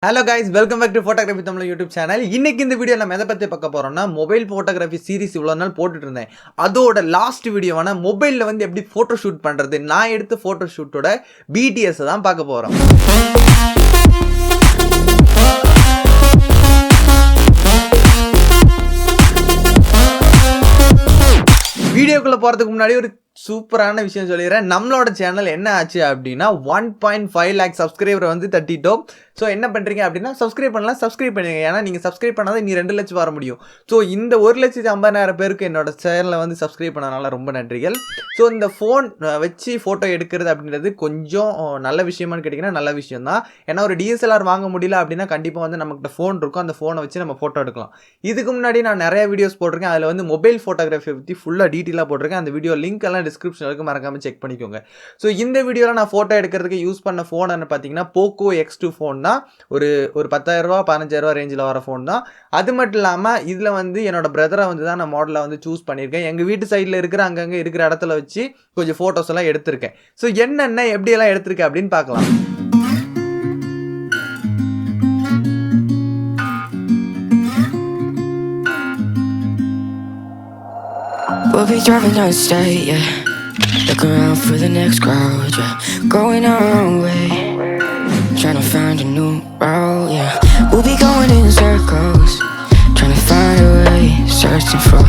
Hello guys, welcome back to Photography Tamil YouTube channel. இன்னைக்கு இந்த video நம்ம எதை பத்தி பார்க்க போறோம்னா மொபைல் போட்டோகிராஃபி சீரிஸ் இவ்வளவு நாள் போட்டுட்டு இருந்தேன். அதோட லாஸ்ட் வீடியோவான மொபைல்ல வந்து எப்படி போட்டோ ஷூட் பண்றது நான் எடுத்த போட்டோ ஷூட்டோட BTS தான் பார்க்க போறோம். வீடியோக்குள்ள போறதுக்கு முன்னாடி ஒரு சூப்பரான விஷயம் சொல்லிடுறேன். நம்மளோட சேனல் என்ன ஆச்சு அப்படின்னா 1.5 lakh சப்ஸ்கிரைபரை வந்து தட்டிட்டோம். ஸோ என்ன பண்ணுறீங்க அப்படின்னா சப்ஸ்கிரைப் பண்ணலாம், சப்ஸ்கிரைப் பண்ணுங்க. ஏன்னா நீங்கள் சப்ஸ்கிரைப் பண்ணாதான் நீ 2 லட்சம் வர முடியும். ஸோ இந்த 1,50,000 பேருக்கு என்னோட சேனலை வந்து சப்ஸ்கிரைப் பண்ணனால ரொம்ப நன்றிகள். ஸோ இந்த ஃபோன் வச்சு ஃபோட்டோ எடுக்கிறது அப்படின்றது கொஞ்சம் நல்ல விஷயமானு கேட்டிங்கன்னா நல்ல விஷயம் தான். ஏன்னா ஒரு DSLR வாங்க முடியல அப்படின்னா கண்டிப்பாக வந்து நம்மகிட்ட ஃபோன் இருக்கும், அந்த ஃபோனை வச்சு நம்ம ஃபோட்டோ எடுக்கலாம். இதுக்கு முன்னாடி நான் நிறைய வீடியோஸ் போட்டிருக்கேன். அதில் வந்து மொபைல் ஃபோட்டோகிராஃபி பற்றி ஃபுல்லாக டீட்டெயிலாக போட்டிருக்கேன். அந்த வீடியோ லிங்க் எல்லாம் டிஸ்கிரிப்ஷனில் இருக்கு, மறக்காம செக் பண்ணிக்கோங்க. ஸோ இந்த வீடியோவில் நான் ஃபோட்டோ எடுக்கிறதுக்கு யூஸ் பண்ண ஃபோன் பார்த்தீங்கன்னா போக்கோ X2 ஃபோன் தான். ஒரு 10,000 ரூபா 15,000 ரேஞ்சில் வர ஃபோன் தான். அது மட்டும் இல்லாமல் இதில் வந்து என்னோட பிரதரை வந்து தான் நான் மாடலை வந்து சூஸ் பண்ணியிருக்கேன். எங்கள் வீட்டு சைடில் இருக்கிற அங்கங்கே இருக்கிற இடத்துல வச்சு கொஞ்சம் ஃபோட்டோஸ் எல்லாம் எடுத்திருக்கேன். ஸோ என்னென்ன எப்படியெல்லாம் எடுத்திருக்கேன் அப்படின்னு பார்க்கலாம். We'll be driving down the state, yeah. Looking around for the next crowd, yeah. Going our own way, trying to find a new route, yeah. We'll be going in circles, trying to find a way, searching for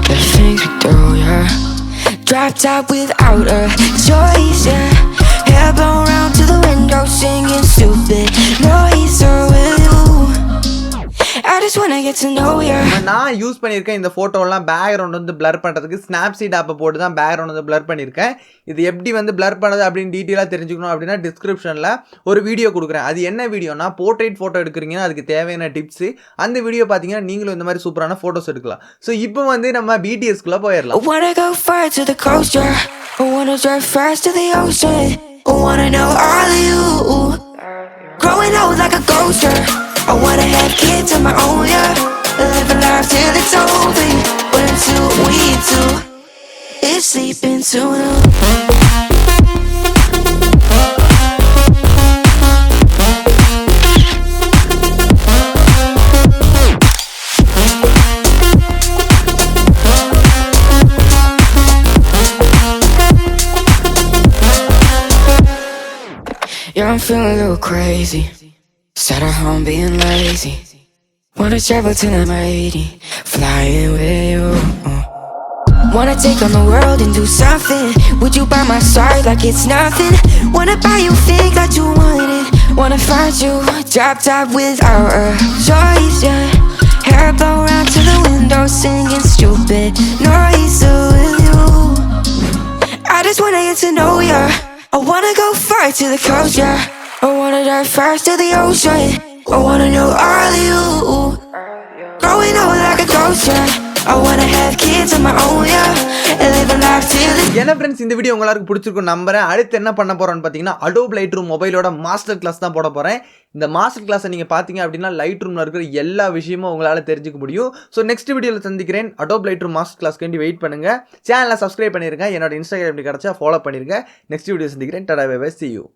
the things we do, yeah. Dropped out without a choice, yeah. Hair blown round to the window, singing stupid noise with you. I just wanna get to know you. நான் use பண்ணியிருக்கேன் இந்த ஃபோட்டோலாம் background வந்து blur பண்ணுறதுக்கு Snapseed ஆப்பை போட்டு தான் background வந்து பிளர் பண்ணியிருக்கேன். இது எப்படி வந்து பிளர் பண்ணது அப்படின்னு டீட்டெயிலாக தெரிஞ்சுக்கணும் அப்படின்னா டிஸ்கிரிப்ஷனில் ஒரு வீடியோ கொடுக்குறேன். அது என்ன வீடியோனா போர்ட்ரேட் ஃபோட்டோ எடுக்கிறீங்கன்னா அதுக்கு தேவையான டிப்ஸு. அந்த வீடியோ பார்த்தீங்கன்னா நீங்களும் இந்த மாதிரி சூப்பரான ஃபோட்டோஸ் எடுக்கலாம். ஸோ இப்போ வந்து நம்ம BTSக்குள்ளே போயிடலாம். I wanna go far to the coast, yeah. I wanna drive fast to the ocean. I wanna know all of you. Growing old like a ghost, yeah. I wanna have kids of my own, yeah. Live a life till it's over. But until we do, it's sleeping too long. Yeah, I'm feeling a little crazy. Sat at home being lazy. Wanna travel till I'm 80, flying with you. Wanna take on the world and do something. Would you by my side like it's nothing? Wanna buy you things that you wanted. Wanna find you drop top without a choice, yeah. Hair blow round to the window, singing stupid noise with you. I just wanna get to know ya. I wanna go far to the coast, yeah. I wanna dive fast to the ocean. I wanna know all of you. Growing old like a ghost, yeah. I wanna have kids of my own, yeah. And live a life till it's... என்ன friends, இந்த video உங்களுக்கு பிடிச்சிருக்கும் நம்புறேன். அடுத்து என்ன பண்ண போறோம்னு பார்த்தீங்கன்னா Adobe Lightroom மொபைலோட மாஸ்டர் கிளாஸ் தான் போட போகிறேன். இந்த மாஸ்டர் கிளாஸை நீங்கள் பார்த்தீங்க அப்படின்னா Lightroomல இருக்கிற எல்லா விஷயமும் உங்களால் தெரிஞ்சுக்க முடியும். ஸோ நெக்ஸ்ட் வீடியோவில் சந்திக்கிறேன். Adobe Lightroom மாஸ்டர் கிளாஸ்க்கு வேண்டி வெயிட் பண்ணுங்க. சேனலை சப்ஸ்கிரைப் பண்ணிருங்க. என்னோட Instagram கிடச்சா ஃபாலோ பண்ணிருங்க. நெக்ஸ்ட் வீடியோ சந்திக்கிறேன். Tata bye bye, see you.